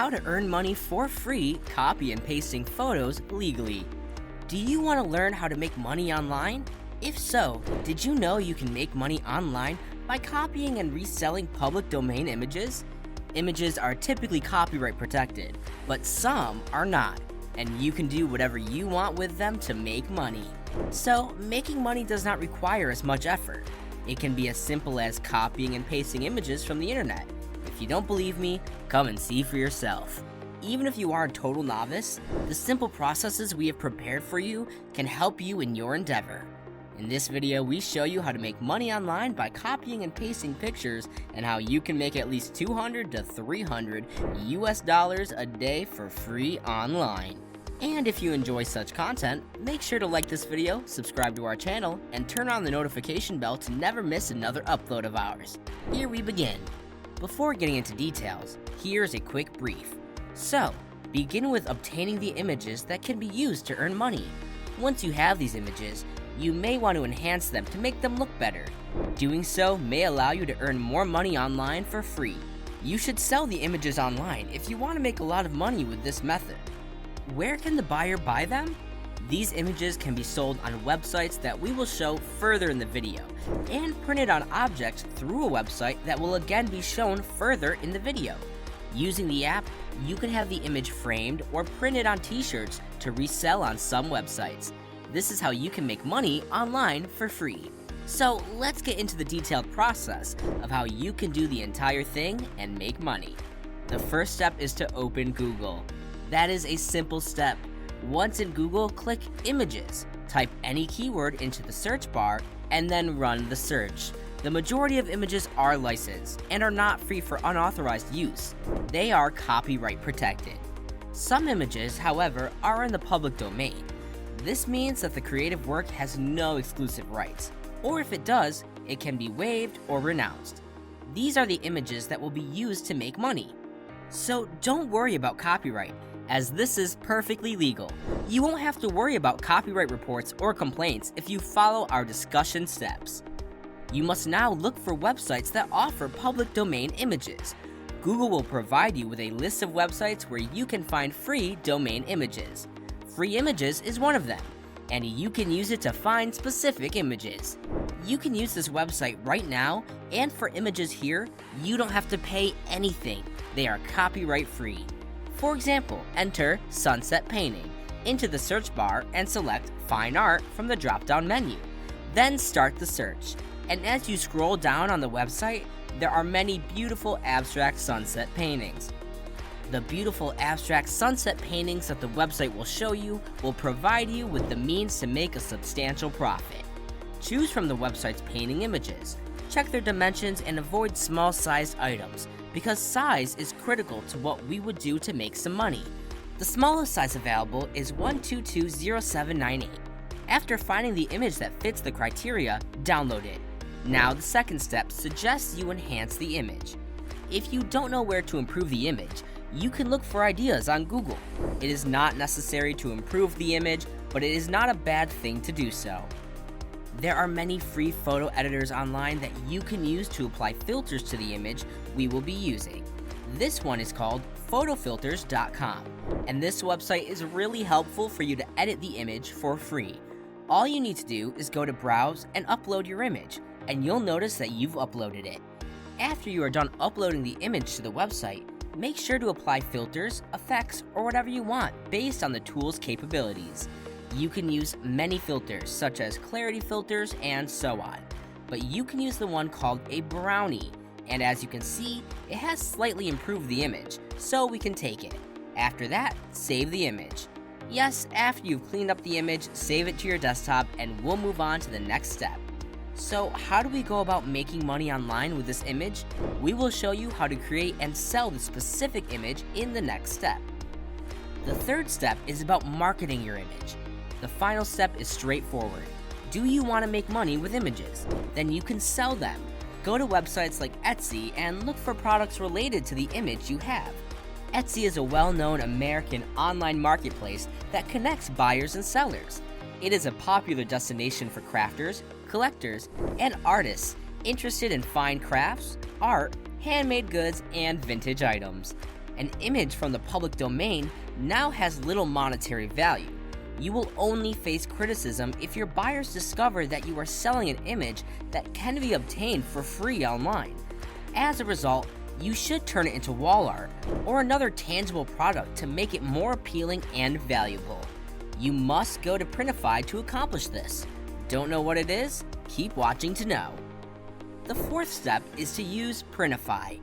how to earn money for free copy and pasting photos legally. Do you want to learn how to make money online? If so, did you know you can make money online by copying and reselling public domain images? Images are typically copyright protected, but some are not, and you can do whatever you want with them to make money. So, making money does not require as much effort. It can be as simple as copying and pasting images from the internet. If you don't believe me, come and see for yourself. Even if you are a total novice, the simple processes we have prepared for you can help you in your endeavor. In this video, we show you how to make money online by copying and pasting pictures and how you can make at least $200 to $300 US a day for free online. And if you enjoy such content, make sure to like this video, subscribe to our channel, and turn on the notification bell to never miss another upload of ours. Here we begin. Before getting into details, here's a quick brief. So, begin with obtaining the images that can be used to earn money. Once you have these images, you may want to enhance them to make them look better. Doing so may allow you to earn more money online for free. You should sell the images online if you want to make a lot of money with this method. Where can the buyer buy them? These images can be sold on websites that we will show further in the video, and printed on objects through a website that will again be shown further in the video. Using the app, you can have the image framed or printed on t-shirts to resell on some websites. This is how you can make money online for free. So let's get into the detailed process of how you can do the entire thing and make money. The first step is to open Google. That is a simple step. Once in Google, click Images. Type any keyword into the search bar and then run the search. The majority of images are licensed and are not free for unauthorized use. They are copyright protected. Some images, however, are in the public domain. This means that the creative work has no exclusive rights, or if it does, it can be waived or renounced. These are the images that will be used to make money. So don't worry about copyright, as this is perfectly legal. You won't have to worry about copyright reports or complaints if you follow our discussion steps. You must now look for websites that offer public domain images. Google will provide you with a list of websites where you can find free domain images. Free Images is one of them, and you can use it to find specific images. You can use this website right now, and for images here, you don't have to pay anything. They are copyright free. For example, enter sunset painting into the search bar and select Fine Art from the drop-down menu. Then start the search, and as you scroll down on the website, there are many beautiful abstract sunset paintings. The beautiful abstract sunset paintings that the website will show you will provide you with the means to make a substantial profit. Choose from the website's painting images. Check their dimensions and avoid small-sized items, because size is critical to what we would do to make some money. The smallest size available is 1220798. After finding the image that fits the criteria, download it. Now the second step suggests you enhance the image. If you don't know where to improve the image, you can look for ideas on Google. It is not necessary to improve the image, but it is not a bad thing to do so. There are many free photo editors online that you can use to apply filters to the image we will be using. This one is called photofilters.com, and this website is really helpful for you to edit the image for free. All you need to do is go to Browse and upload your image, and you'll notice that you've uploaded it. After you are done uploading the image to the website, make sure to apply filters, effects, or whatever you want based on the tool's capabilities. You can use many filters, such as clarity filters and so on, but you can use the one called a brownie, and as you can see, it has slightly improved the image, so we can take it. After that, save the image. Yes, after you've cleaned up the image, save it to your desktop, and we'll move on to the next step. So how do we go about making money online with this image? We will show you how to create and sell the specific image in the next step. The third step is about marketing your image. The final step is straightforward. Do you want to make money with images? Then you can sell them. Go to websites like Etsy and look for products related to the image you have. Etsy is a well-known American online marketplace that connects buyers and sellers. It is a popular destination for crafters, collectors, and artists interested in fine crafts, art, handmade goods, and vintage items. an image from the public domain now has little monetary value. You will only face criticism if your buyers discover that you are selling an image that can be obtained for free online. As a result, you should turn it into wall art or another tangible product to make it more appealing and valuable. You must go to Printify to accomplish this. Don't know what it is? Keep watching to know. The fourth step is to use Printify.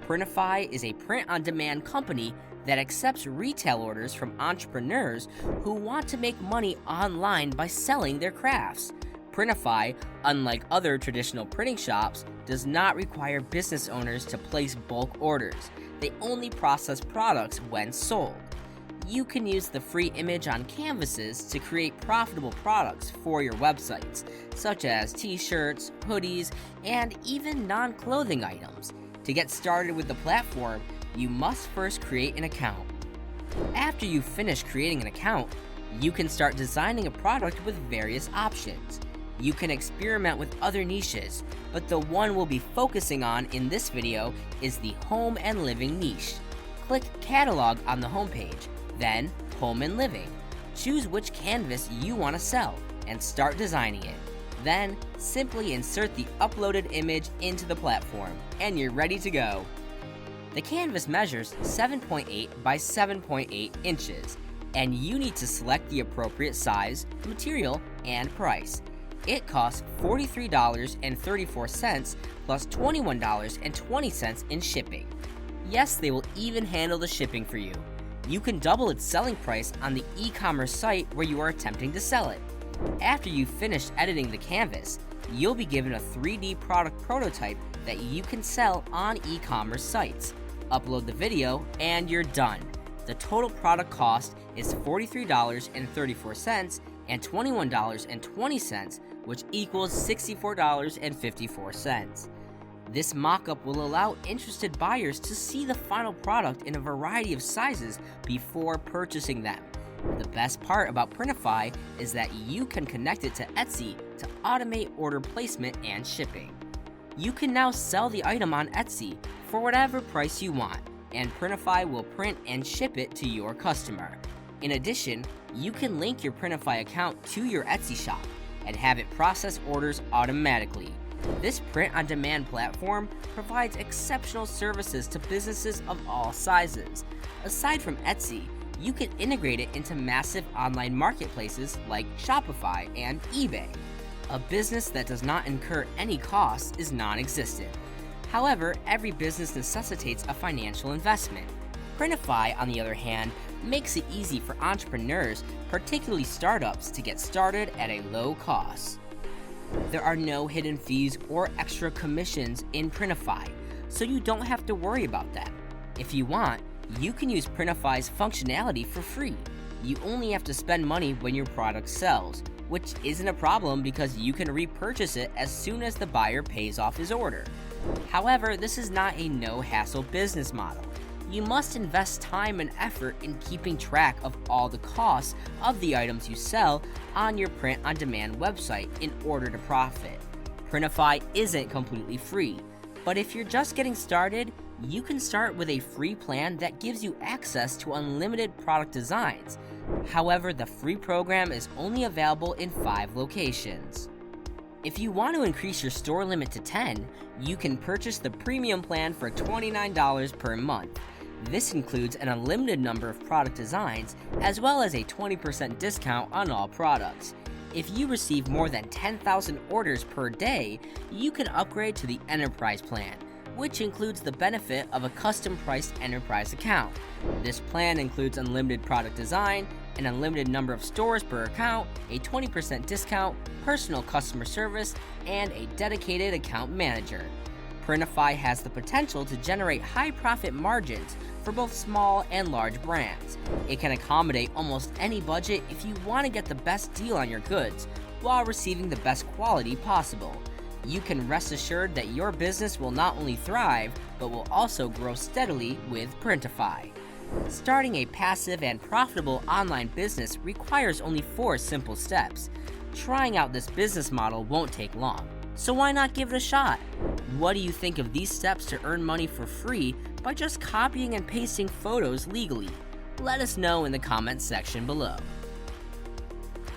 Printify is a print-on-demand company that accepts retail orders from entrepreneurs who want to make money online by selling their crafts. Printify, unlike other traditional printing shops, does not require business owners to place bulk orders. They only process products when sold. You can use the free image on canvases to create profitable products for your websites, such as t-shirts, hoodies, and even non-clothing items. To get started with the platform, you must first create an account. After you finish creating an account, you can start designing a product with various options. You can experiment with other niches, but the one we'll be focusing on in this video is the home and living niche. Click Catalog on the homepage, then Home and Living. Choose which canvas you want to sell and start designing it. Then, simply insert the uploaded image into the platform, and you're ready to go. The canvas measures 7.8 by 7.8 inches, and you need to select the appropriate size, material, and price. It costs $43.34 plus $21.20 in shipping. Yes, they will even handle the shipping for you. You can double its selling price on the e-commerce site where you are attempting to sell it. After you've finished editing the canvas, you'll be given a 3D product prototype that you can sell on e-commerce sites. Upload the video and you're done. The total product cost is $43.34 and $21.20, which equals $64.54. This mock-up will allow interested buyers to see the final product in a variety of sizes before purchasing them. The best part about Printify is that you can connect it to Etsy to automate order placement and shipping. You can now sell the item on Etsy for whatever price you want, and Printify will print and ship it to your customer. In addition, you can link your Printify account to your Etsy shop and have it process orders automatically. This print-on-demand platform provides exceptional services to businesses of all sizes. Aside from Etsy, you can integrate it into massive online marketplaces like Shopify and eBay. A business that does not incur any costs is non-existent. However, every business necessitates a financial investment. Printify, on the other hand, makes it easy for entrepreneurs, particularly startups, to get started at a low cost. There are no hidden fees or extra commissions in Printify, so you don't have to worry about that. If you want, you can use Printify's functionality for free. You only have to spend money when your product sells, which isn't a problem because you can repurchase it as soon as the buyer pays off his order. However, this is not a no-hassle business model. You must invest time and effort in keeping track of all the costs of the items you sell on your print-on-demand website in order to profit. Printify isn't completely free, but if you're just getting started, you can start with a free plan that gives you access to unlimited product designs. However, the free program is only available in 5 locations. If you want to increase your store limit to 10, you can purchase the premium plan for $29 per month. This includes an unlimited number of product designs, as well as a 20% discount on all products. If you receive more than 10,000 orders per day, you can upgrade to the Enterprise plan, which includes the benefit of a custom-priced Enterprise account. This plan includes unlimited product design, an unlimited number of stores per account, a 20% discount, personal customer service, and a dedicated account manager. Printify has the potential to generate high profit margins for both small and large brands. It can accommodate almost any budget if you want to get the best deal on your goods while receiving the best quality possible. You can rest assured that your business will not only thrive, but will also grow steadily with Printify. Starting a passive and profitable online business requires only 4 simple steps. Trying out this business model won't take long, so why not give it a shot? What do you think of these steps to earn money for free by just copying and pasting photos legally? Let us know in the comments section below.